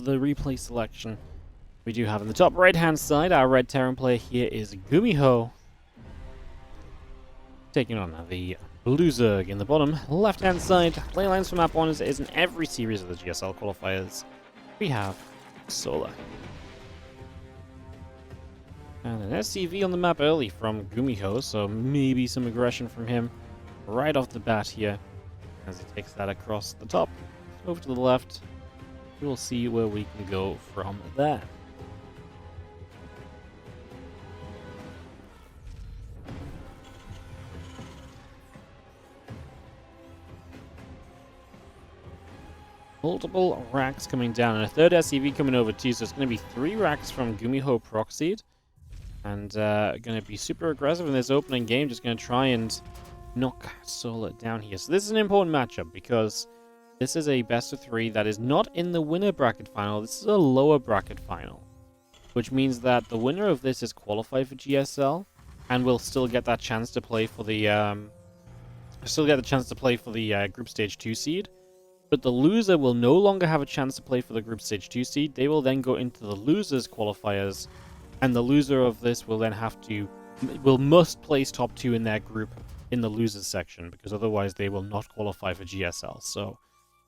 of the replay selection. We do have in the top right-hand side, our red Terran player here is GuMiho, taking on the blue Zerg. In the bottom left-hand side, playlines for map 1 is in every series of the GSL qualifiers. We have Solar. And an SCV on the map early from GuMiho, so maybe some aggression from him right off the bat here as he takes that across the top. Over to the left, we'll see where we can go from there. Multiple racks coming down, and a third SCV coming over too, so it's going to be 3 racks from GuMiho proxied. And going to be super aggressive in this opening game, just going to try and knock Solar down here. So this is an important matchup, because this is a best of 3 that is not in the winner bracket final, this is a lower bracket final. Which means that the winner of this is qualified for GSL, and will still get that chance to play for the group stage 2 seed. But the loser will no longer have a chance to play for the group stage 2 seed. They will then go into the losers qualifiers, and the loser of this will then must place top 2 in their group in the losers section, because otherwise they will not qualify for GSL. So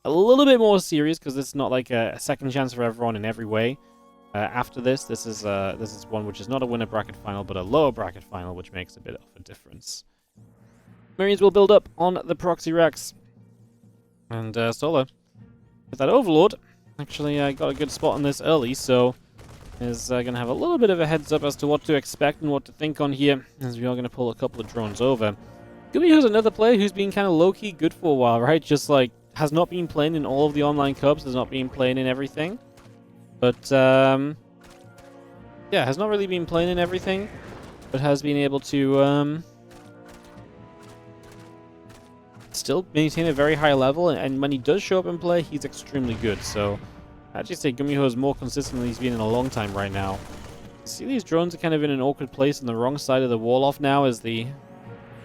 a little bit more serious, because it's not like a second chance for everyone in every way. After this is one which is not a winner bracket final, but a lower bracket final, which makes a bit of a difference. Marines will build up on the proxy racks. And Solar, with that Overlord, actually got a good spot on this early, so is going to have a little bit of a heads up as to what to expect and what to think on here, as we are going to pull a couple of drones over. GuMiho's another player who's been kind of low-key good for a while, right? Just like, has not been playing in all of the online cups, has not been playing in everything. But, yeah, has not really been playing in everything, but has been able to, still maintain a very high level, and when he does show up and play, he's extremely good. So I'd actually say GuMiho is more consistent than he's been in a long time right now. See, these drones are kind of in an awkward place on the wrong side of the wall off now, as the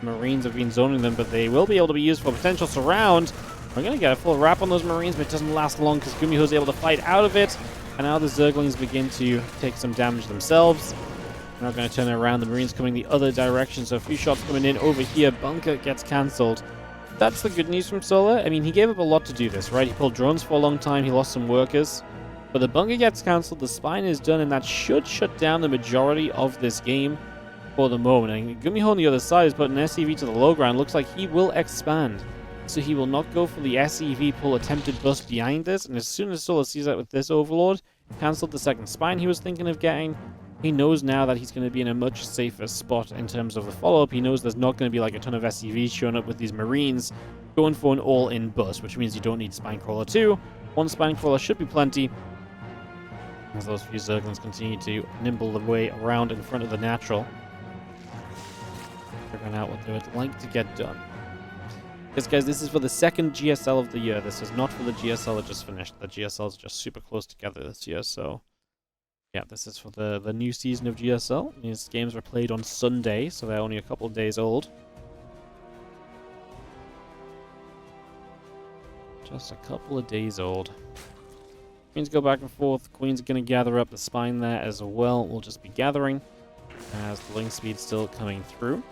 Marines have been zoning them, but they will be able to be used for potential surround. We're going to get a full wrap on those Marines, but it doesn't last long because GuMiho is able to fight out of it, and now the Zerglings begin to take some damage themselves. We're not going to turn it around. The Marines coming the other direction, so a few shots coming in over here. Bunker gets cancelled. That's the good news from Solar. I mean, he gave up a lot to do this, right? He pulled drones for a long time, he lost some workers. But the bunker gets cancelled, the spine is done, and that should shut down the majority of this game for the moment. And GuMiho on the other side is putting an SCV to the low ground. Looks like he will expand. So he will not go for the SCV pull attempted bust behind this. And as soon as Solar sees that with this Overlord, cancelled the second spine he was thinking of getting. He knows now that he's going to be in a much safer spot in terms of the follow-up. He knows there's not going to be like a ton of SCVs showing up with these Marines going for an all-in bust, which means you don't need Spinecrawler 2. One Spinecrawler should be plenty, as those few Zerglings continue to nimble the way around in front of the natural, figuring out what they would like to get done. Yes, guys, this is for the second GSL of the year. This is not for the GSL that just finished. The GSL is just super close together this year, so yeah, this is for the new season of GSL. These games were played on Sunday, so they're only a couple of days old. Just a couple of days old. Queens go back and forth. Queens are going to gather up the spine there as well. We'll just be gathering as the link speed still coming through.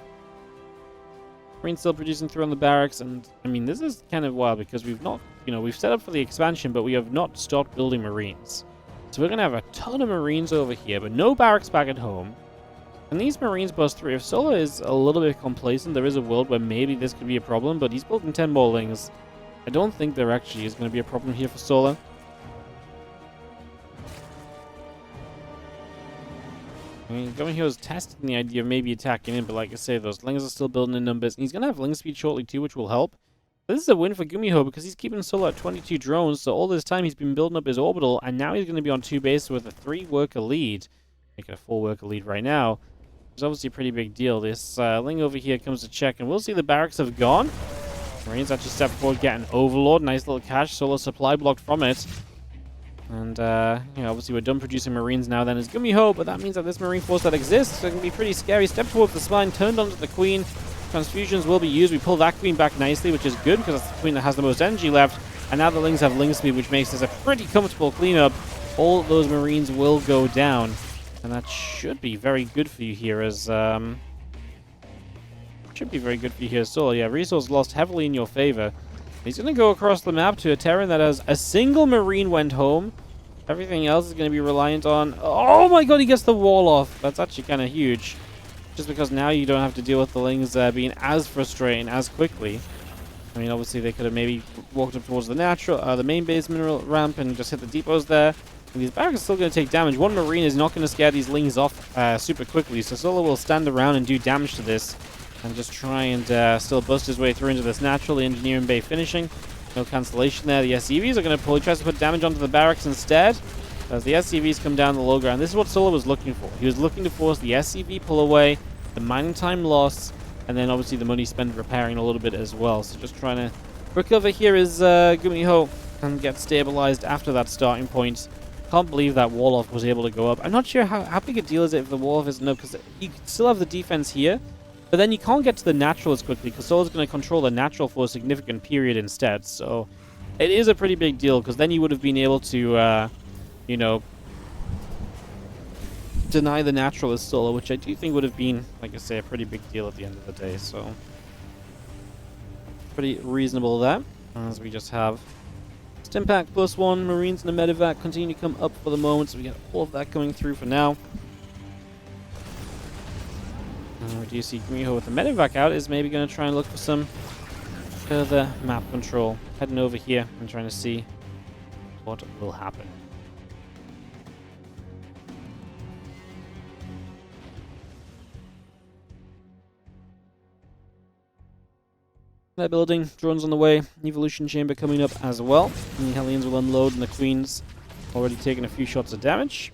Queen's still producing through on the barracks, and I mean, this is kind of wild because we've not, we've set up for the expansion, but we have not stopped building Marines. So we're going to have a ton of Marines over here, but no barracks back at home. And these Marines bust 3. If Solar is a little bit complacent, there is a world where maybe this could be a problem, but he's building 10 more lings. I don't think there actually is going to be a problem here for Solar. I mean, GuMiho's testing the idea of maybe attacking in, but like I say, those lings are still building in numbers. And he's going to have ling speed shortly too, which will help. This is a win for GuMiho because he's keeping Solar at 22 drones, so all this time he's been building up his orbital, and now he's going to be on 2 bases with a 3-worker lead. Making a 4-worker lead right now. It's obviously a pretty big deal. This ling over here comes to check, and we'll see the barracks have gone. Marines actually step forward, get an Overlord. Nice little cache. Solar supply blocked from it. And, obviously we're done producing Marines now then as GuMiho, but that means that this Marine force that exists so it can be pretty scary. Step towards the spine, turned onto the Queen. Transfusions will be used. We pull that Queen back nicely, which is good because that's the Queen that has the most energy left. And now the Lings have Ling speed, which makes this a pretty comfortable cleanup. all those Marines will go down. And that should be very good for you here as... should be very good for you here. So, yeah, resource lost heavily in your favor. He's going to go across the map to a Terran that has a single Marine went home. Everything else is going to be reliant on... Oh my god, he gets the wall off. That's actually kind of huge. Just because now you don't have to deal with the Lings being as frustrating as quickly. I mean, obviously they could have maybe walked up towards the the main base mineral ramp and just hit the depots there. And these barracks are still going to take damage. One Marine is not going to scare these Lings off super quickly. So Solo will stand around and do damage to this. And just try and still bust his way through into this natural. The engineering bay finishing. No cancellation there. The SCVs are going to pull. He tries to put damage onto the barracks instead. As the SCVs come down the low ground. This is what Solo was looking for. He was looking to force the SCV pull away, the mining time loss, and then obviously the money spent repairing a little bit as well. So just trying to recover here is GuMiho and get stabilized after that starting point. Can't believe that wall-off was able to go up. I'm not sure how big a deal is it if the wall-off isn't up, because you still have the defense here. But then you can't get to the natural as quickly because Solo's going to control the natural for a significant period instead. So it is a pretty big deal because then you would have been able to, you know, deny the natural as Solo, which I do think would have been, like I say, a pretty big deal at the end of the day. So pretty reasonable there. As we just have Stimpack +1, Marines and the medevac continue to come up for the moment. So we get all of that coming through for now. We do see GuMiho with the medevac out is maybe going to try and look for some further map control. Heading over here and trying to see what will happen. That building, drones on the way, evolution chamber coming up as well. And the Hellions will unload and the Queen's already taken a few shots of damage.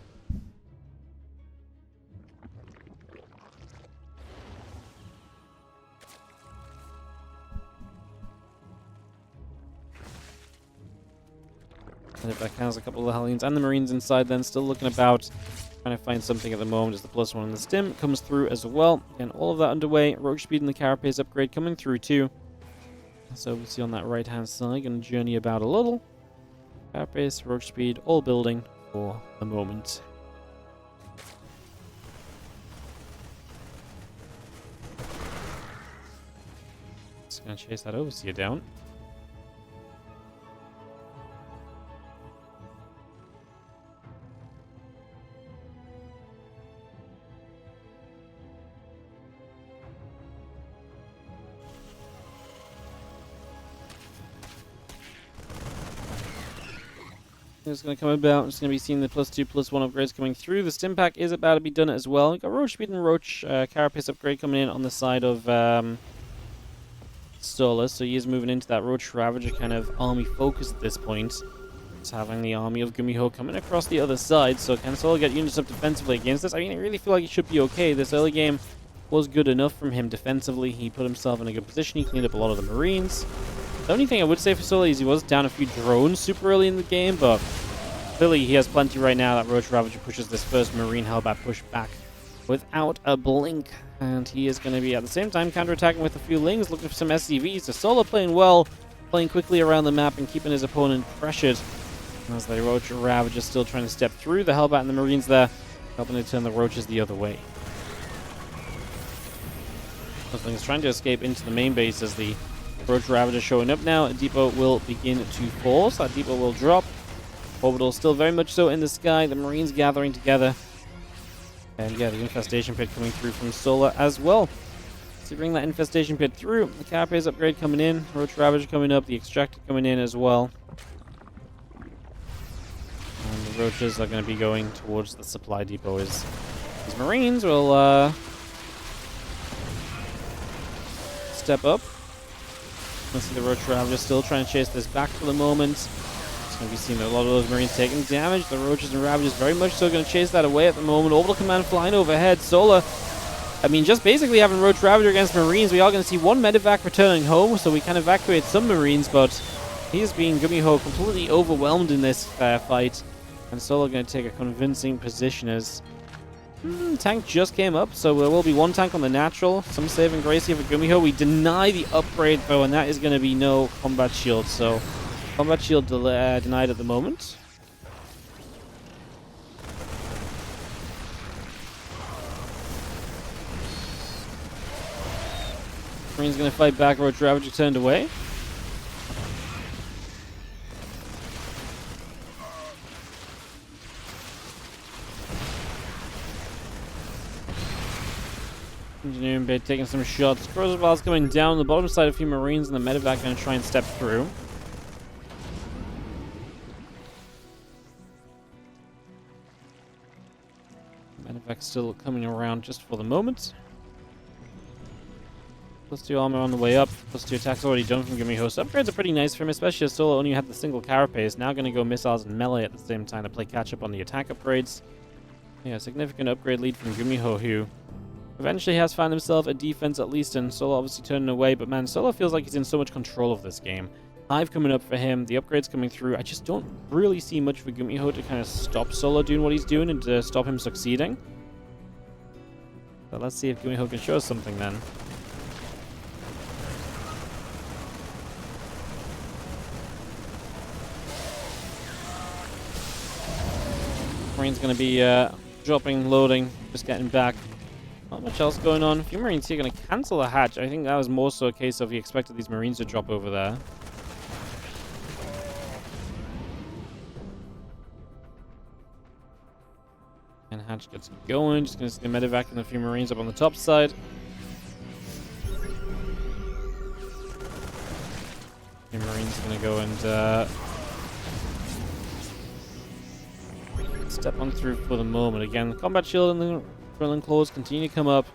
Medevac has a couple of the Hellions and the Marines inside then, still looking about, trying to find something at the moment as the +1 in the stim comes through as well. Again, all of that underway. Roach speed and the carapace upgrade coming through too. So we see on that right hand side, going to journey about a little. Carapace, roach speed, all building for the moment. Just going to chase that overseer down. It's going to come about. It's going to be seeing the +2, +1 upgrades coming through. The Stimpack is about to be done as well. We've got Roach Speed and Roach Carapace upgrade coming in on the side of Solar. So he is moving into that Roach Ravager kind of army focus at this point. It's having the army of GuMiho coming across the other side. So can Solar get units up defensively against this? I mean, I really feel like he should be okay. This early game was good enough from him defensively. He put himself in a good position. He cleaned up a lot of the Marines. The only thing I would say for Solar is he was down a few drones super early in the game, but clearly he has plenty right now. That Roach Ravager pushes this first Marine Hellbat push back without a blink, and he is going to be at the same time counterattacking with a few Lings, looking for some SCVs. So Solar playing well, playing quickly around the map and keeping his opponent pressured. As the Roach Ravager still trying to step through the Hellbat and the Marines there, helping to turn the Roaches the other way. Lings trying to escape into the main base as the Roach Ravager showing up now. A depot will begin to fall, so that depot will drop. Orbital still very much so in the sky. The Marines gathering together. And yeah, the infestation pit coming through from Solar as well. So bring that infestation pit through. The Carapace upgrade coming in. Roach Ravager coming up. The Extractor coming in as well. And the Roaches are going to be going towards the supply depot. These Marines will step up. Let's see the Roach Ravager still trying to chase this back for the moment. It's going to be seeing a lot of those Marines taking damage. The Roaches and Ravagers very much so going to chase that away at the moment. Orbital Command flying overhead. Solar, I mean, just basically having Roach Ravager against Marines. We are going to see one medevac returning home, so we can evacuate some Marines, but he is being GuMiho completely overwhelmed in this fight. And Solar going to take a convincing position as tank just came up, so there will be one tank on the natural. Some saving grace here for GuMiho. We deny the upgrade, though, and that is going to be no combat shield. So combat shield denied at the moment. Marine's going to fight back. Roach Ravager turned away. Engineering bit taking some shots. Crossbow's coming down on the bottom side. A few Marines and the medevac going to try and step through. Medevac still coming around just for the moment. +2 armor on the way up. +2 attacks already done from GuMiho. So upgrades are pretty nice for him, especially as Solo only had the single carapace. Now going to go missiles and melee at the same time to play catch up on the attack upgrades. Yeah, significant upgrade lead from GuMiho, who eventually has found himself a defense at least, and Solo obviously turning away. But man, Solo feels like he's in so much control of this game. Hive coming up for him, the upgrades coming through. I just don't really see much for GuMiho to kind of stop Solo doing what he's doing and to stop him succeeding. But let's see if GuMiho can show us something then. Marine's going to be dropping, loading, just getting back. Not much else going on. A few Marines here going to cancel the hatch. I think that was more so a case of he expected these Marines to drop over there. And hatch gets going. Just going to see the medevac and a few Marines up on the top side. A few Marines going to go and step on through for the moment. Again, the combat shield and the drilling claws continue to come up.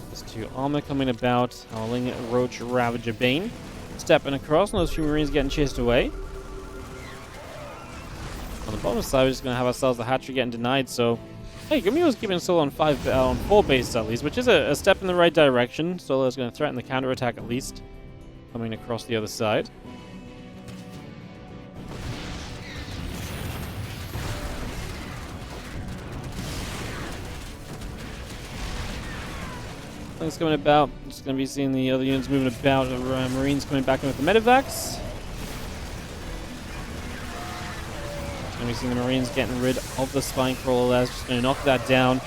There's 2 armor coming about. Howling Roach Ravager Bane. Stepping across, and those few Marines getting chased away. On the bottom side, we're just going to have ourselves the hatchery getting denied. So, hey, GuMiho's keeping Solo on 4 bases at least, which is a step in the right direction. Solo's going to threaten the counterattack at least, coming across the other side. Things coming about. Just going to be seeing the other units moving about. Marines coming back in with the medevacs. Going to be seeing the Marines getting rid of the spine crawler there. Just going to knock that down.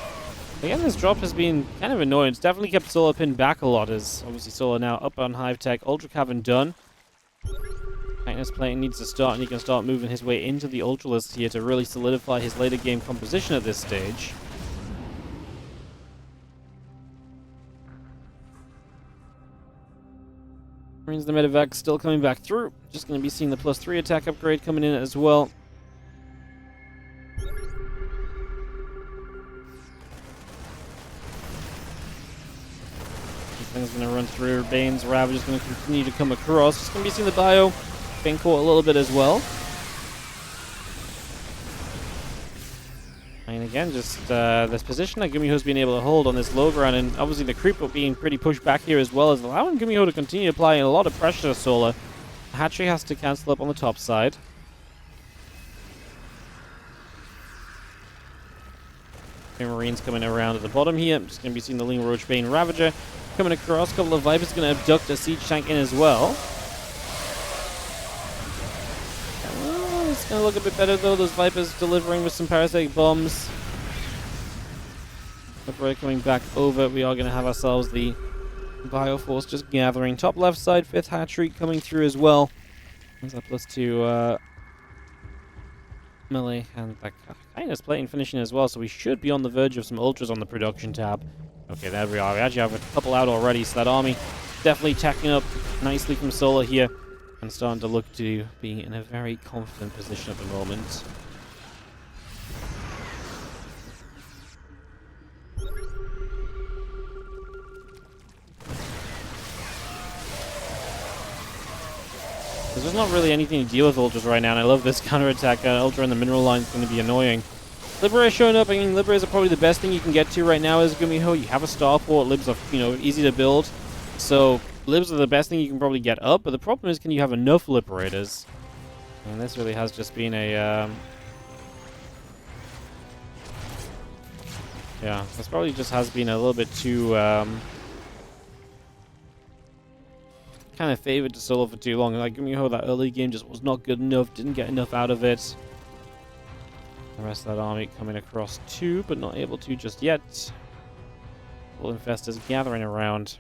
Again, this drop has been kind of annoying. It's definitely kept Solo pinned back a lot, as obviously Solo now up on Hive Tech. Ultra Cavern done. Tightness plating needs to start, and he can start moving his way into the Ultralisk here to really solidify his later game composition at this stage. Marines the medevac still coming back through. Just going to be seeing the +3 attack upgrade coming in as well. This thing's going to run through. Bane's Ravage is going to continue to come across. Just going to be seeing the bio. Bane caught a little bit as well. And again, just this position that GuMiho's been able to hold on this low ground, and obviously the creep up being pretty pushed back here as well, is allowing GuMiho to continue applying a lot of pressure to Solo. Hatchery has to cancel up on the top side. Marines coming around at the bottom here. I'm just going to be seeing the Lean Roach Bane Ravager coming across. A couple of Vipers going to abduct a siege tank in as well. It's going to look a bit better though. Those Vipers delivering with some parasitic bombs. Before coming back over, we are going to have ourselves the Bioforce just gathering. Top left side, 5th hatchery coming through as well. There's that +2 melee, and that kindness plating finishing as well, so we should be on the verge of some ultras on the production tab. Okay, there we are. We actually have a couple out already, so that army definitely tacking up nicely from Solo here, and starting to look to be in a very confident position at the moment. There's just not really anything to deal with ultras right now, and I love this counterattack. Ultra in the mineral line is going to be annoying. Libera's showing up. I mean, Liberators are probably the best thing you can get to right now as GuMiho. You have a starport. Libs are, easy to build. So, Libs are the best thing you can probably get up, but the problem is, can you have enough Liberators? And this really has just been a, yeah, this probably just has been a little bit too, kind of favored to Solo for too long. Like, GuMiho, that early game just was not good enough, didn't get enough out of it. The rest of that army coming across too, but not able to just yet. Full Infestors gathering around.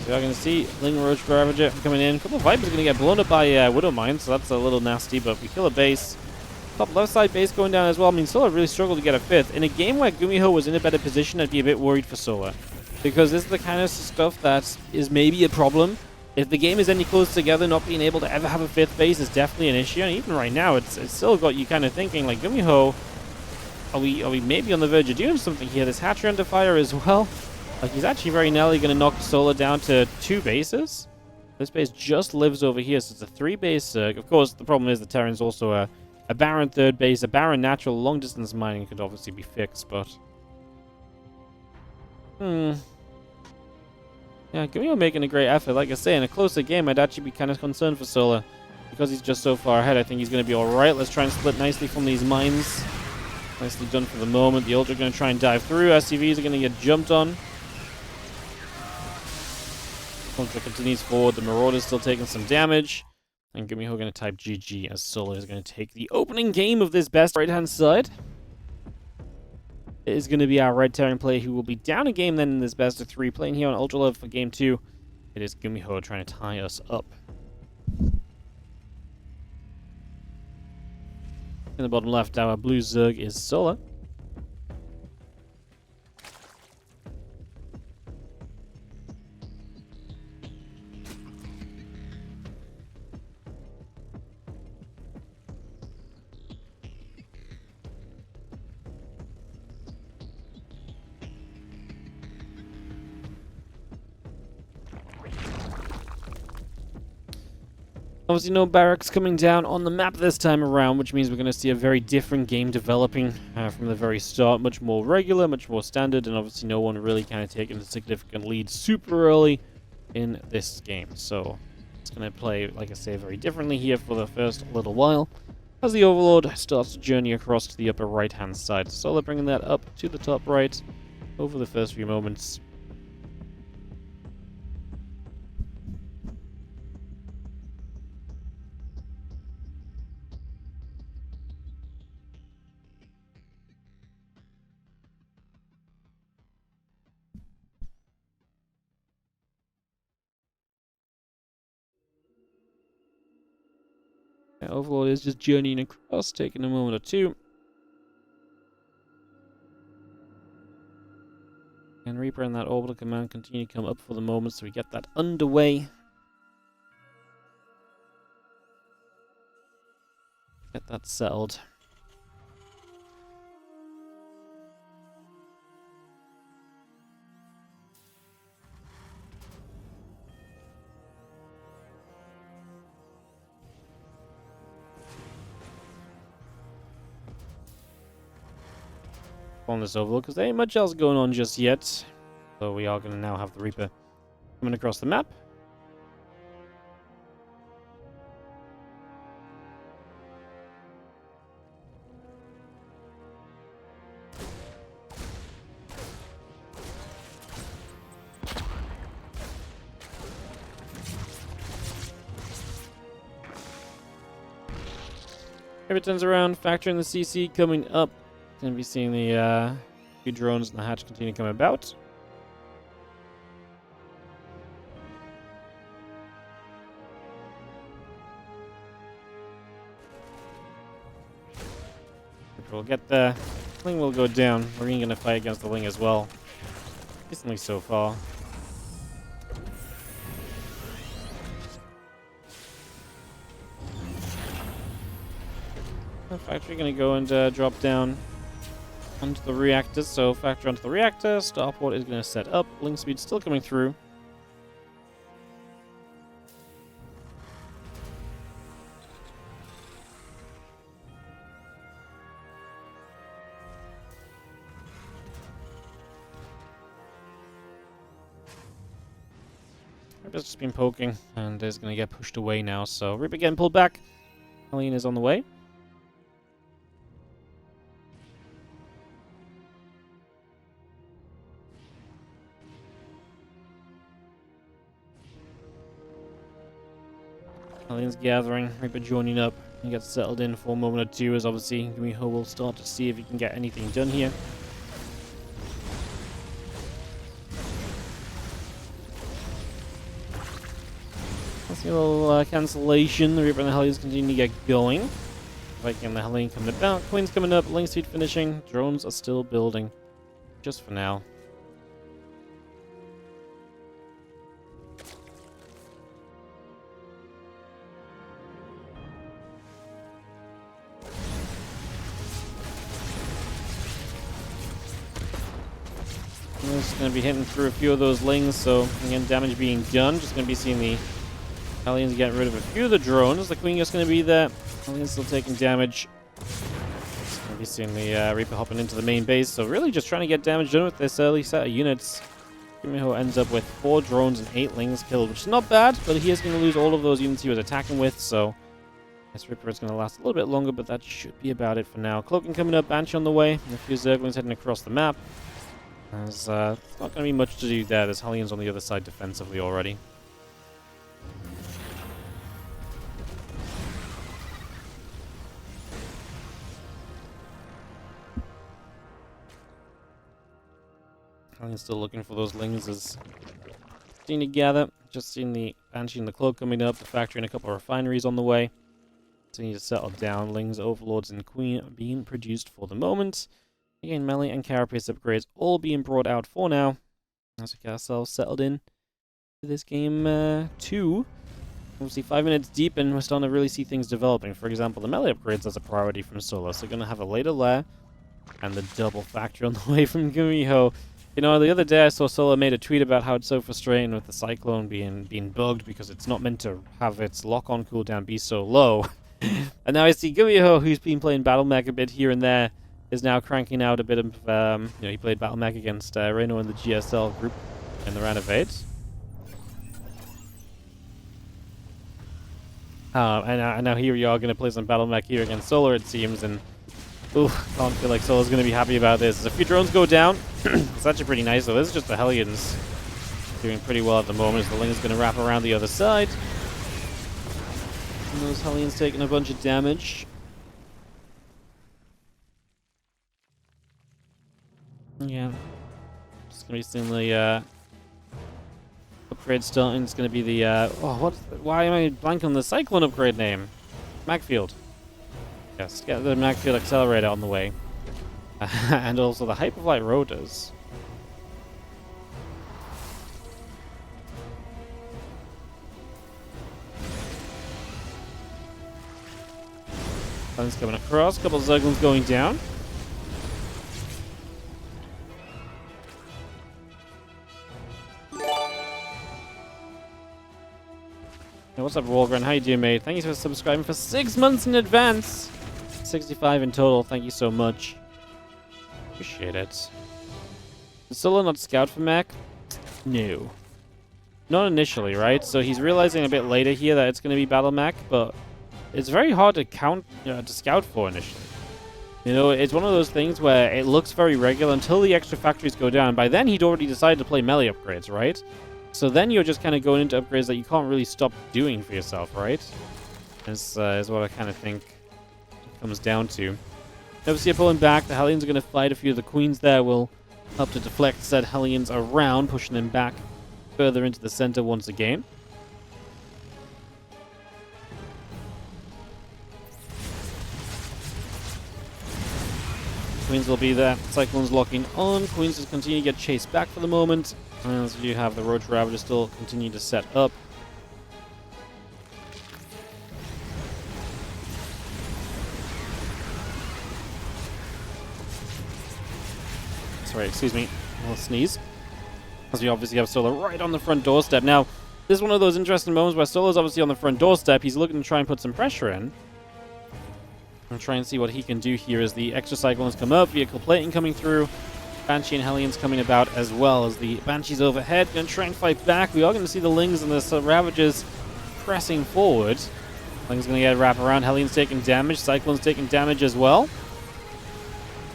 So you're going to see Ling Roach Ravager coming in. A couple of Vipers are going to get blown up by Widow Mine, so that's a little nasty, but we kill a base. Top left side base going down as well. I mean, Solar really struggled to get a fifth. In a game where GuMiho was in a better position, I'd be a bit worried for Solar. Because this is the kind of stuff that is maybe a problem. If the game is any closer together, not being able to ever have a fifth base is definitely an issue. And even right now, it's still got you kind of thinking, like, GuMiho, are we maybe on the verge of doing something here? This Hatcher under fire as well. Like, he's actually very nearly going to knock Solar down to 2 bases. This base just lives over here, so it's a 3-base Zerg. Of course, the problem is the Terran's also a Baron third base. A Baron natural long-distance mining could obviously be fixed, but... Yeah, GuMiho making a great effort. Like I say, in a closer game, I'd actually be kind of concerned for Solar. Because he's just so far ahead, I think he's going to be alright. Let's try and split nicely from these mines. Nicely done for the moment. The Ultra are going to try and dive through. SCVs are going to get jumped on. Ultra continues forward. The Marauder's still taking some damage. And GuMiho going to type GG as Solar is going to take the opening game of this best right-hand side. It is going to be our red Terran player who will be down a game then in this best of 3. Playing here on Ultra Love for game 2. It is GuMiho trying to tie us up. In the bottom left, our blue Zerg is Solar. Obviously no barracks coming down on the map this time around, which means we're going to see a very different game developing from the very start. Much more regular, much more standard, and obviously no one really kind of taking a significant lead super early in this game. So it's going to play, like I say, very differently here for the first little while, as the Overlord starts to journey across to the upper right-hand side. Solar bringing that up to the top right over the first few moments. Overlord is just journeying across, taking a moment or two. And Reaper and that orbital command continue to come up for the moment, so we get that underway. Get that settled. On this Overlord, because there ain't much else going on just yet. So we are going to now have the Reaper coming across the map. Reaper turns around, factoring the CC coming up. Going to be seeing the few drones and the hatch continue to come about. We'll get there. Ling will go down. Marine going to fight against the Ling as well. Decently so far. The factory going to go and drop down onto the reactor, so factor onto the reactor. Starport is going to set up. Link speed still coming through. Reaper's just been poking and is going to get pushed away now, so Reaper getting pulled back. Helene is on the way. Helene's gathering, Reaper joining up. He gets settled in for a moment or two, as obviously GuMiho will start to see if he can get anything done here. see a little cancellation. The Reaper and the Hellions continue to get going. Viking and the Hellion coming about. Queen's coming up. Link Speed finishing. Drones are still building. Just for now. Just going to be hitting through a few of those lings, so again, damage being done. Just going to be seeing the Hellions getting rid of a few of the drones. The Queen is going to be there. Hellions still taking damage. Just going to be seeing the Reaper hopping into the main base, so really just trying to get damage done with this early set of units. GuMiho ends up with 4 drones and 8 lings killed, which is not bad, but he is going to lose all of those units he was attacking with, so this Reaper is going to last a little bit longer, but that should be about it for now. Cloaking coming up, Banshee on the way, and a few Zerglings heading across the map. There's not going to be much to do there. There's Hellions on the other side defensively already. Hellions still looking for those lings as seen to gather. Just seen the Banshee and the Cloak coming up. The factory and a couple of refineries on the way. So need to settle down. Lings, Overlords, and Queen are being produced for the moment. Again, melee and carapace upgrades all being brought out for now. As we get ourselves settled in to this game 2. Obviously 5 minutes deep and we're starting to really see things developing. For example, the melee upgrades as a priority from Solo. So we're going to have a later lair and the double factory on the way from GuMiho. You know, the other day I saw Solo made a tweet about how it's so frustrating with the Cyclone being bugged because it's not meant to have its lock-on cooldown be so low. And now I see GuMiho, who's been playing battlemech a bit here and there, is now cranking out a bit of, he played battlemech against Reno in the GSL group in the round of 8. And now here we are going to play some battlemech here against Solar, it seems, and ooh, can't feel like Solar's going to be happy about this. As a few drones go down, it's actually pretty nice though. This is just the Hellions doing pretty well at the moment as the Ling's going to wrap around the other side. And those Hellions taking a bunch of damage. Yeah, just gonna be seeing the upgrade starting. It's gonna be the why am I blanking on the Cyclone upgrade name? Magfield. Yes, get the Magfield accelerator on the way, and also the Hyperflight rotors. Sun's coming across. A couple of Zerglings going down. Hey, what's up, Wolgren? How you doing, mate? Thank you for subscribing for 6 months in advance. 65 in total. Thank you so much. Appreciate it. Is Solo not scout for Mac? No. Not initially, right? So he's realizing a bit later here that it's going to be Battle Mac, but it's very hard to to scout for initially. You know, it's one of those things where it looks very regular until the extra factories go down. By then, he'd already decided to play melee upgrades, right? So then you're just kind of going into upgrades that you can't really stop doing for yourself, right? Is what I kind of think it comes down to. Obviously, pulling back. The Hellions are going to fight. A few of the Queens there will help to deflect said Hellions around, pushing them back further into the center once again. Queens will be there. Cyclone's locking on. Queens just continue to get chased back for the moment. As you have the Roach Ravager still continue to set up. Sorry, excuse me. I'll sneeze. As we obviously have Solo right on the front doorstep. Now, this is one of those interesting moments where Solo's obviously on the front doorstep. He's looking to try and put some pressure in. And try and see what he can do here as the extra Cyclones come up. Vehicle plating coming through. Banshee and Hellions coming about as well as the Banshees overhead. Going to try and fight back. We are going to see the Lings and the Ravagers pressing forward. Ling's going to get a wrap around. Hellions taking damage. Cyclones taking damage as well.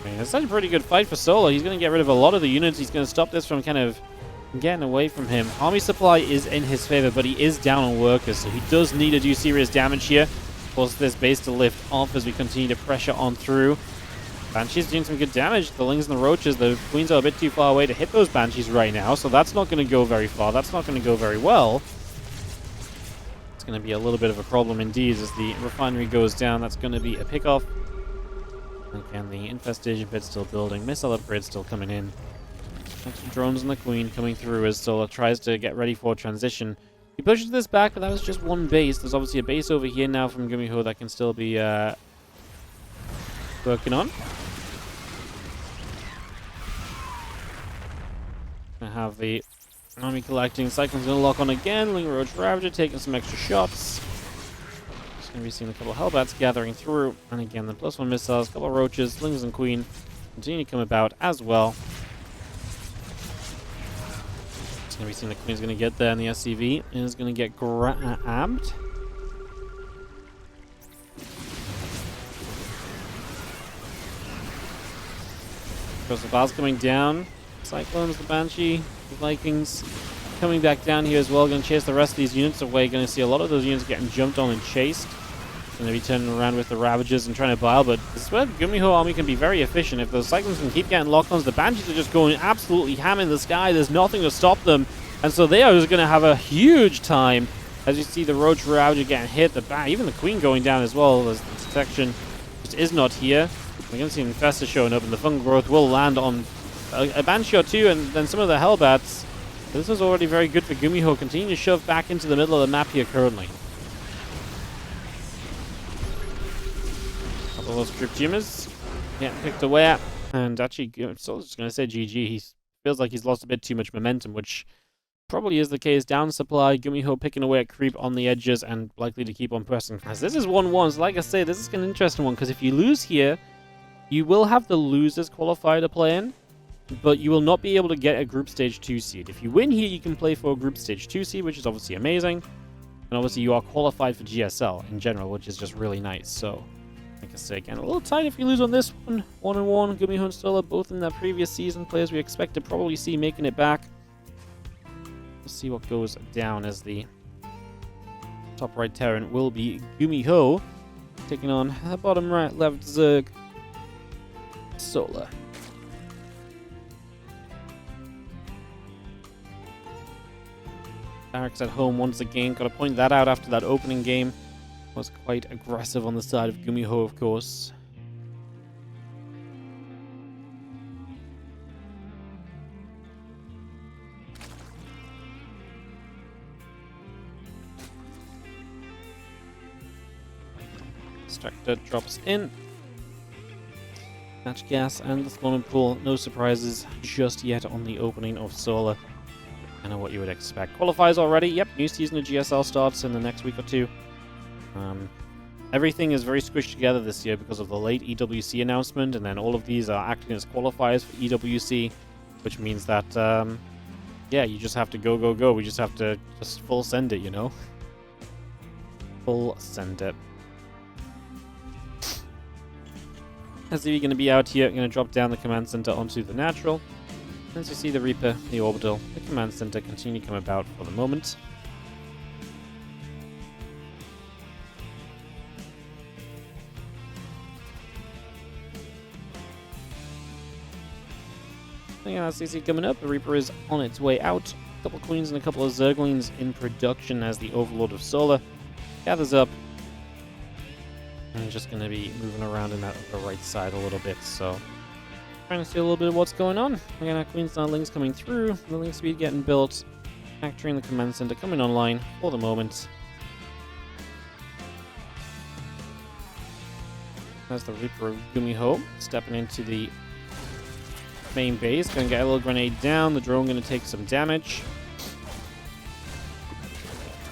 I mean, it's such a pretty good fight for Solo. He's going to get rid of a lot of the units. He's going to stop this from kind of getting away from him. Army supply is in his favor, but he is down on workers, so he does need to do serious damage here. Force this base to lift off as we continue to pressure on through. Banshee's doing some good damage. The Lings and the Roaches, the Queens are a bit too far away to hit those Banshees right now, so that's not going to go very far. That's not going to go very well. It's going to be a little bit of a problem indeed as the refinery goes down. That's going to be a pickoff. Again, the infestation pit's still building. Missile upgrades still coming in. Extra drones and the Queen coming through as Solar tries to get ready for transition. He pushes this back, but that was just one base. There's obviously a base over here now from GuMiho that can still be working on. I have the army collecting. Cyclone's going to lock on again. Ling Roach Ravager taking some extra shots. Just going to be seeing a couple of Hellbats gathering through. And again, the +1 missiles, a couple of Roaches, Lings and Queen continue to come about as well. Just going to be seeing the Queen's going to get there, and the SCV is going to get grabbed. Because the bar's coming down. Cyclones, the Banshee, the Vikings coming back down here as well. Going to chase the rest of these units away. Going to see a lot of those units getting jumped on and chased. Going to be turning around with the Ravagers and trying to bile, but this is where the GuMiho army can be very efficient. If those Cyclones can keep getting lock-ons, the Banshees are just going absolutely ham in the sky. There's nothing to stop them. And so they are just going to have a huge time. As you see the Roach Ravager getting hit, even the Queen going down as well. As the detection just is not here. We're going to see an Infestor showing up, and the Fungal Growth will land on a Banshee or two, and then some of the Hellbats. This is already very good for GuMiho. Continue to shove back into the middle of the map here currently. A couple of those Troop Tumors getting picked away at. And actually, I'm still just going to say GG. He feels like he's lost a bit too much momentum, which probably is the case. Down supply, GuMiho picking away at creep on the edges and likely to keep on pressing. As this is 1-1, so like I say, this is an interesting one, because if you lose here, you will have the losers qualifier to play in, but you will not be able to get a group stage 2 seed. If you win here, you can play for a group stage 2 seed, which is obviously amazing. And obviously you are qualified for GSL in general, which is just really nice. So, like I say, again, a little tight if you lose on this one. 1-1, GuMiho and Stola, both in that previous season. Players we expect to probably see making it back. We'll see what goes down, as the top right Terran will be GuMiho, taking on the bottom right left Zerg Solar. Barracks at home once again. Got to point that out after that opening game. Was quite aggressive on the side of GuMiho, of course. Extractor drops in. Match gas and the spawning pool. No surprises just yet on the opening of Solar. I know what you would expect. Qualifiers already. Yep, new season of GSL starts in the next week or two. Everything is very squished together this year because of the late EWC announcement, and then all of these are acting as qualifiers for EWC, which means that, yeah, you just have to go, go, go. We just have to just full send it, you know? Full send it. As you're going to be out here, I'm going to drop down the command center onto the natural. As you see the Reaper, the Orbital, the command center continue to come about for the moment. Yeah, as you see coming up, the Reaper is on its way out. A couple of Queens and a couple of Zerglings in production as the Overlord of Solar gathers up. And just going to be moving around in that upper right side a little bit, so trying to see a little bit of what's going on. Again, our Queen's Links coming through, the link speed getting built, factoring the command center coming online for the moment. As the Reaper of GuMiho stepping into the main base, going to get a little grenade down, the drone going to take some damage.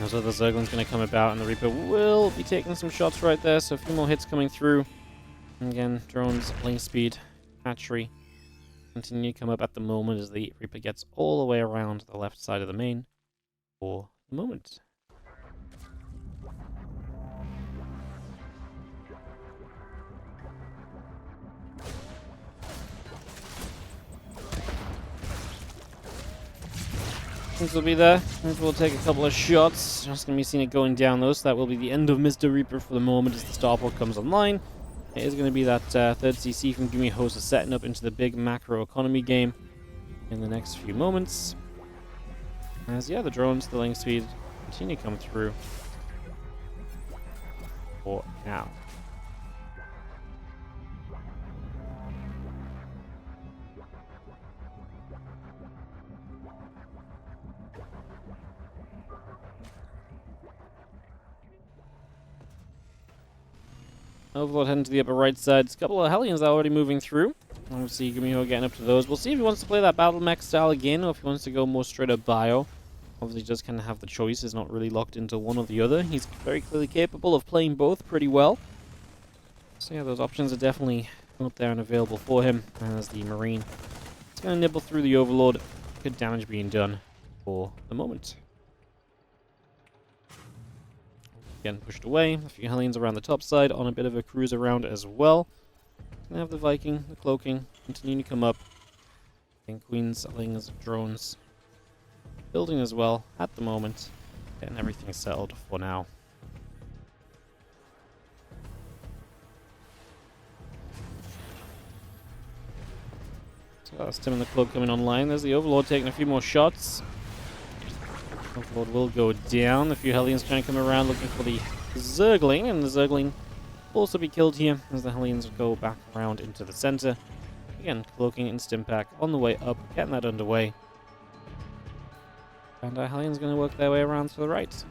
So the Zergling's going to come about, and the Reaper will be taking some shots right there, so a few more hits coming through. And again, drones, lane speed, hatchery continue to come up at the moment as the Reaper gets all the way around the left side of the main for the moment. Things will be there. We'll take a couple of shots. Just going to be seeing it going down though, so that will be the end of Mr. Reaper for the moment as the starport comes online. It is going to be that third CC from GuMiho setting up into the big macro economy game in the next few moments. As yeah, the drones, the link speed continue to come through. for now. Overlord heading to the upper right side. There's a couple of Hellions already moving through. Obviously, GuMiho getting up to those. We'll see if he wants to play that battlemech style again, or if he wants to go more straight up bio. Obviously, he does kind of have the choice. He's not really locked into one or the other. He's very clearly capable of playing both pretty well. So yeah, those options are definitely out there and available for him. As the Marine, it's going to nibble through the Overlord. Good damage being done for the moment. Again, pushed away. A few Hellions around the top side on a bit of a cruise around as well. Gonna have the Viking, the Cloaking, continuing to come up. And Queens, Lings, drones building as well at the moment. Getting everything settled for now. So that's Tim and the Cloak coming online. There's the Overlord taking a few more shots. Overlord will go down. A few Hellions trying to come around looking for the Zergling, and the Zergling will also be killed here as the Hellions go back around into the center. Again, Cloaking and Stimpack on the way up, getting that underway. And our Hellions going to work their way around to the right.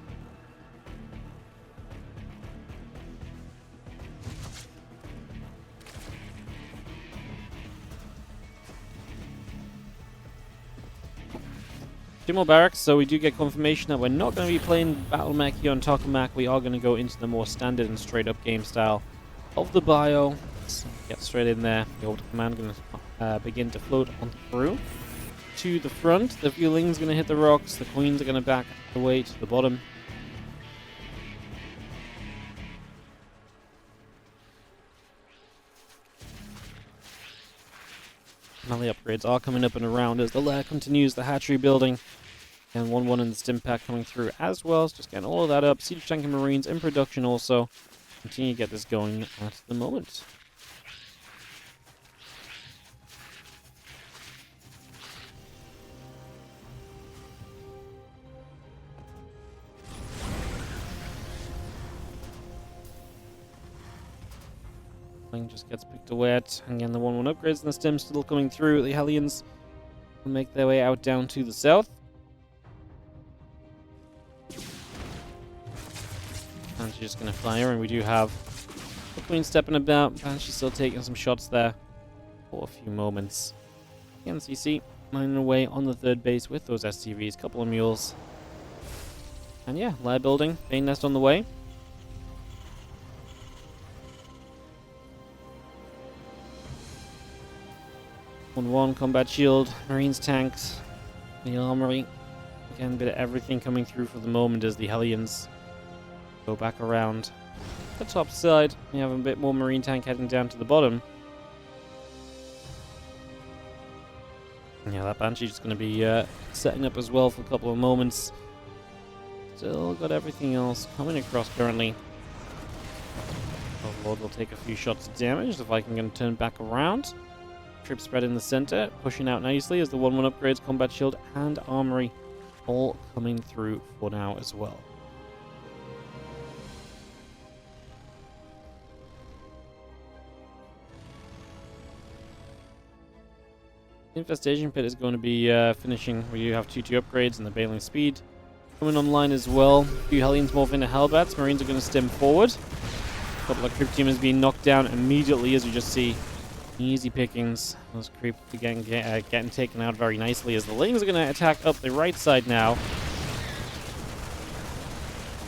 Two more barracks, so we do get confirmation that we're not going to be playing battlemech here on Tokamak. We are going to go into the more standard and straight up game style of the bio. Let's get straight in there. The Orbital Command going to begin to float on through to the front. The Viewling's going to hit the rocks. The Queens are going to back away to the bottom. Melee upgrades are coming up and around as the lair continues, the hatchery building. And 1-1 in the Stimpack coming through as well. So just getting all of that up. Siege Tank and Marines in production also. Continue to get this going at the moment. Just gets picked away at. Again, the 1-1 upgrades and the stim still coming through. The Hellions will make their way out down to the south. Banshee's just going to fire, and we do have the Queen stepping about. Banshee's still taking some shots there for a few moments. Again, CC mining away on the third base with those SCVs. Couple of mules. And yeah, lair building. Bane nest on the way. 1-1 combat shield, Marines tanks, the armory. Again, a bit of everything coming through for the moment as the Hellions go back around the top side. We have a bit more Marine tank heading down to the bottom. And yeah, that Banshee's just going to be setting up as well for a couple of moments. Still got everything else coming across currently. Overlord will take a few shots of damage. The Viking going to turn back around. Troops spread in the center, pushing out nicely as the 1-1 upgrades, combat shield, and armory all coming through for now as well. The Infestation Pit is going to be finishing where you have 2-2 upgrades and the Bailing Speed coming online as well. A few Hellions morph into Hellbats. Marines are going to stem forward. A couple of Creep Teamers being knocked down immediately, as you just see. Easy pickings. Those Creep again getting taken out very nicely as the Lings are going to attack up the right side now.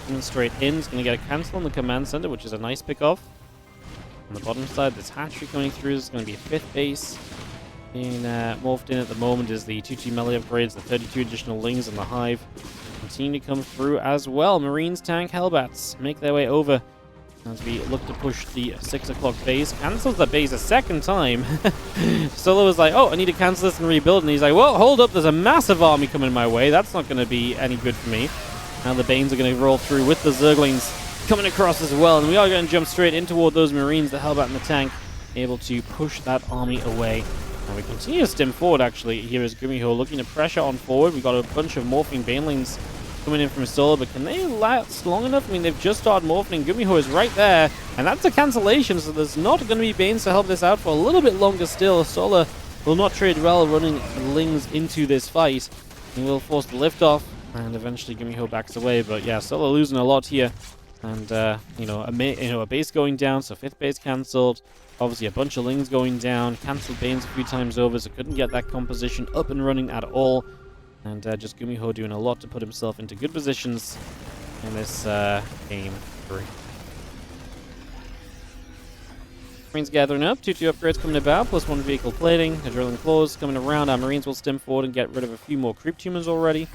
Coming straight in. It's going to get a cancel on the command center, which is a nice pick off. On the bottom side, this hatchery coming through. This is going to be a 5th base. Being morphed in at the moment is the 2-2 melee upgrades, the 32 additional Lings and the Hive. Continue to come through as well. Marines tank Hellbats make their way over as we look to push the 6 o'clock base. Cancels the base a second time. Solo was like, oh, I need to cancel this and rebuild. And he's like, well, hold up, there's a massive army coming my way. That's not going to be any good for me. Now the Banes are going to roll through with the Zerglings coming across as well. And we are going to jump straight in toward those Marines, the Hellbat and the tank, able to push that army away. And we continue to stem forward, actually. Here is GuMiho looking to pressure on forward. We've got a bunch of morphing Banelings coming in from Solar, but can they last long enough? I mean, they've just started morphing. GuMiho is right there, and that's a cancellation, so there's not going to be Banes to help this out for a little bit longer still. Solar will not trade well running Lings into this fight. He will force the lift off, and eventually GuMiho backs away. But yeah, Solar losing a lot here, and a base going down, so 5th base cancelled. Obviously, a bunch of Lings going down, cancelled Banes a few times over, so couldn't get that composition up and running at all. And just GuMiho doing a lot to put himself into good positions in this game 3. Marines gathering up, 2-2 upgrades coming about, +1 vehicle plating, a drilling claws coming around. Our Marines will stem forward and get rid of a few more creep tumors already.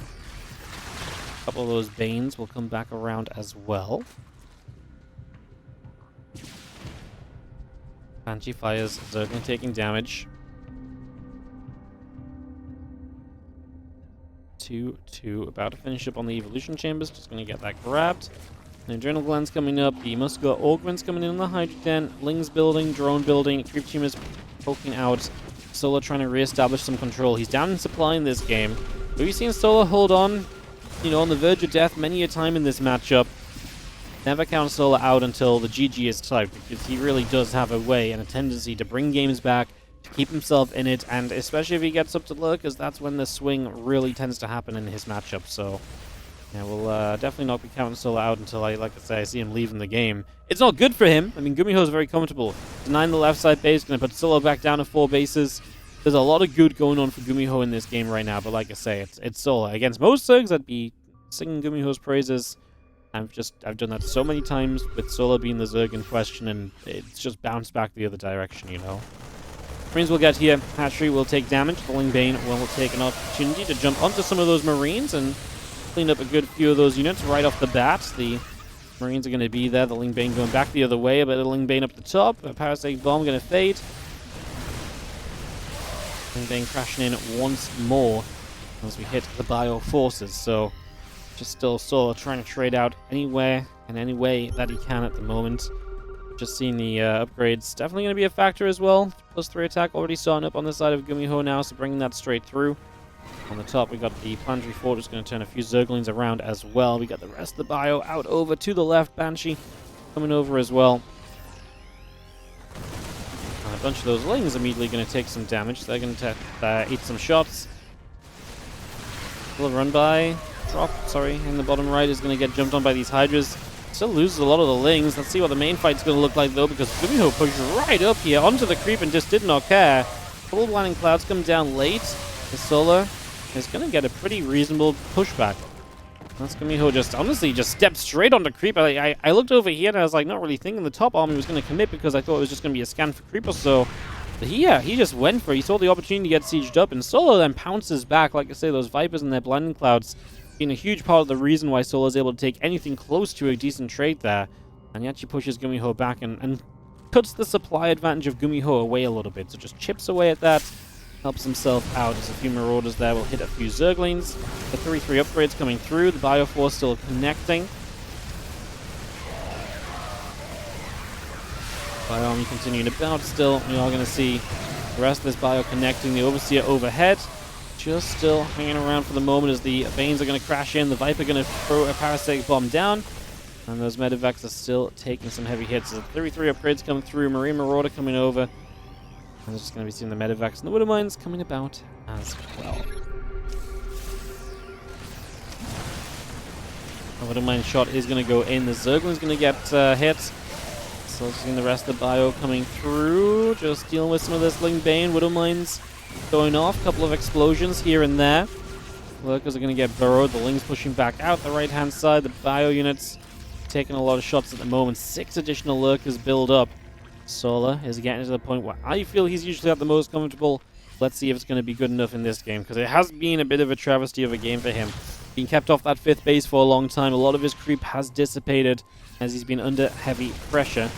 A couple of those Banes will come back around as well. Banshee fires, Zergling taking damage. 2-2, about to finish up on the evolution chambers, just going to get that grabbed. The adrenal glands coming up, the muscular augments coming in on the hydrogen, Lings building, drone building, creep tumors poking out. Solar trying to re-establish some control. He's down in supply in this game, but we've seen Solar hold on, on the verge of death many a time in this matchup. Never count Solar out until the GG is typed, because he really does have a way and a tendency to bring games back, to keep himself in it, and especially if he gets up to lurkers, that's when the swing really tends to happen in his matchup. So yeah, we'll definitely not be counting Solar out until like I say, I see him leaving the game. It's not good for him. I mean, GuMiho is very comfortable. Denying the left side base, going to put Solar back down to 4 bases. There's a lot of good going on for GuMiho in this game right now, but like I say, it's Solar. Against most Zergs, I'd be singing GuMiho's praises. I've done that so many times with Solar being the Zerg in question, and it's just bounced back the other direction, Marines will get here. Hatchery will take damage. The Ling Bane will take an opportunity to jump onto some of those Marines and clean up a good few of those units right off the bat. The Marines are going to be there. The Ling Bane going back the other way. A bit of the Ling Bane up the top. A Parasitic Bomb going to fade. Ling Bane crashing in once more as we hit the Bio Forces. So just still Solar trying to trade out anywhere and any way that he can at the moment. Just seeing the upgrades, definitely going to be a factor as well. +3 attack already starting up on the side of GuMiho now, so bringing that straight through. On the top, we got the Planetary Fort, just going to turn a few Zerglings around as well. We got the rest of the bio out over to the left. Banshee coming over as well. And a bunch of those Lings immediately going to take some damage. They're going to eat some shots. Little run by. Drop, in the bottom right is going to get jumped on by these Hydras. Still loses a lot of the Lings. Let's see what the main fight's going to look like, though, because GuMiho pushed right up here onto the creep and just did not care. Couple blinding clouds come down late. The Solar is going to get a pretty reasonable pushback. That's GuMiho just stepped straight onto creep. I looked over here and I was like, not really thinking the top army was going to commit because I thought it was just going to be a scan for creep or so. But he just went for it. He saw the opportunity to get sieged up, and Solar then pounces back. Like I say, those Vipers and their blinding clouds being a huge part of the reason why Solar is able to take anything close to a decent trade there. And he actually pushes GuMiho back and cuts the supply advantage of GuMiho away a little bit. So just chips away at that, helps himself out as a few Marauders there will hit a few Zerglings. The 3-3 upgrades coming through, the Bioforce still connecting. Bio Army continuing about still. We are going to see the rest of this Bio connecting, the Overseer overhead. Just still hanging around for the moment as the Banes are going to crash in. The Viper going to throw a Parasitic Bomb down. And those Medivacs are still taking some heavy hits. So the 3-3 upgrades come through. Marine Marauder coming over. And we're just going to be seeing the Medivacs and the Widow Mines coming about as well. The Widow Mine shot is going to go in. The Zergling's going to get hit. So seeing the rest of the bio coming through. Just dealing with some of this Ling Bane. Widow Mines going off, couple of explosions here and there. Lurkers are going to get burrowed. The Lings pushing back out the right-hand side. The bio units taking a lot of shots at the moment. 6 additional Lurkers build up. Solar is getting to the point where I feel he's usually at the most comfortable. Let's see if it's going to be good enough in this game, because it has been a bit of a travesty of a game for him. Being kept off that 5th base for a long time. A lot of his creep has dissipated as he's been under heavy pressure.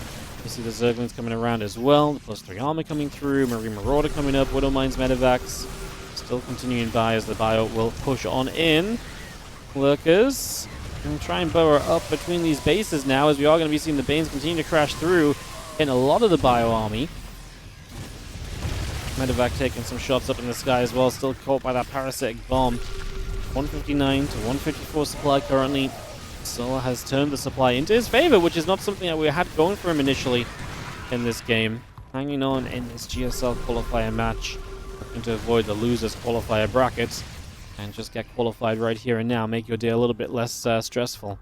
You see the Zerglings coming around as well. The +3 armor coming through. Marine Marauder coming up. Widow Mines, Medivacs. Still continuing by as the bio will push on in. Lurkers. And try and burrow up between these bases now, as we are going to be seeing the Banes continue to crash through in a lot of the bio army. Medivac taking some shots up in the sky as well. Still caught by that Parasitic Bomb. 159 to 154 supply currently. Solar has turned the supply into his favor, which is not something that we had going for him initially in this game. Hanging on in this GSL qualifier match, looking to avoid the losers qualifier brackets and just get qualified right here and now, make your day a little bit less stressful.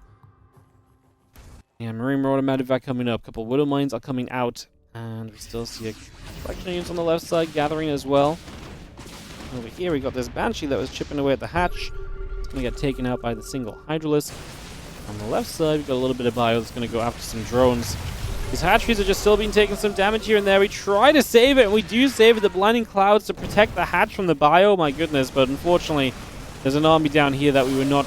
Yeah, Marine Marauder Medevac coming up, a couple Widow Mines are coming out, and we still see a collection of units on the left side gathering as well. Over here we got this Banshee that was chipping away at the hatch. It's going to get taken out by the single Hydralisk. On the left side, we've got a little bit of bio that's going to go after some drones. These hatcheries are just still being taking some damage here and there. We try to save it, and we do save it. The blinding clouds to protect the hatch from the bio, my goodness. But unfortunately, there's an army down here that we were not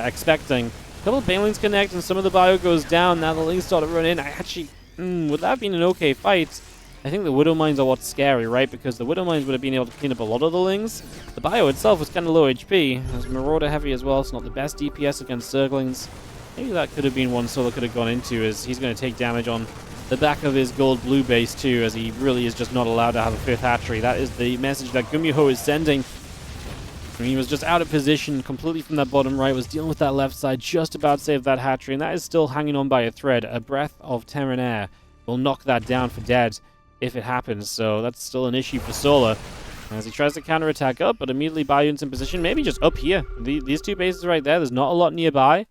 expecting. A couple of Banelings connect, and some of the bio goes down. Now the Lings start to run in. I actually, would that have been an okay fight? I think the Widow Mines are what's scary, right? Because the Widow Mines would have been able to clean up a lot of the Lings. The bio itself was kind of low HP. It was Marauder heavy as well. It's not the best DPS against Zerglings. Maybe that could have been one Solar could have gone into, as he's going to take damage on the back of his gold-blue base too, as he really is just not allowed to have a 5th hatchery. That is the message that GuMiho is sending. He was just out of position completely from that bottom right, was dealing with that left side, just about saved that hatchery, and that is still hanging on by a thread. A breath of Terran air will knock that down for dead if it happens, so that's still an issue for Solar. As he tries to counterattack up, but immediately bio units in position, maybe just up here. These two bases right there, there's not a lot nearby.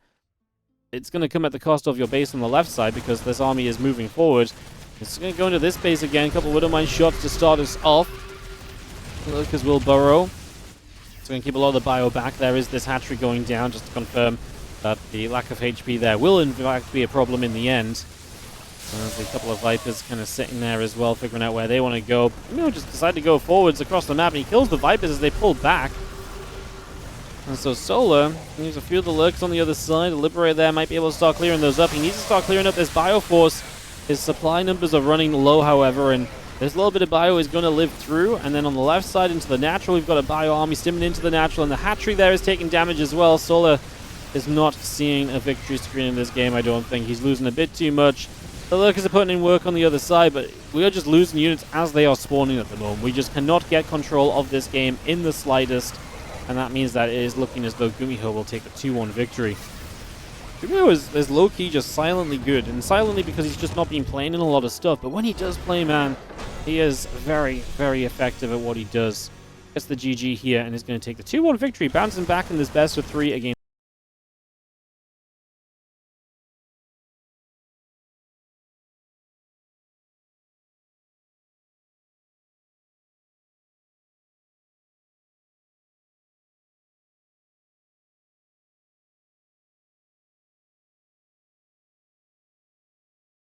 It's going to come at the cost of your base on the left side because this army is moving forward. It's going to go into this base again. A couple of Widow Mine shots to start us off. Lurkers will burrow. It's going to keep a lot of the bio back. There is this hatchery going down just to confirm that the lack of HP there will in fact be a problem in the end. There's a couple of Vipers kind of sitting there as well, figuring out where they want to go. GuMiho just decided to go forwards across the map, and he kills the Vipers as they pull back. And so Solar leaves a few of the Lurks on the other side. The Liberator there might be able to start clearing those up. He needs to start clearing up this Bioforce. His supply numbers are running low, however, and this little bit of bio is going to live through. And then on the left side into the natural, we've got a bio army stimming into the natural, and the hatchery there is taking damage as well. Solar is not seeing a victory screen in this game, I don't think. He's losing a bit too much. The Lurkers are putting in work on the other side, but we are just losing units as they are spawning at the moment. We just cannot get control of this game in the slightest, and that means that it is looking as though GuMiho will take a 2-1 victory. GuMiho is low-key just silently good, and silently because he's just not been playing in a lot of stuff, but when he does play, man, he is very, very effective at what he does. Gets the GG here, and is going to take the 2-1 victory, bouncing back in this best of 3 against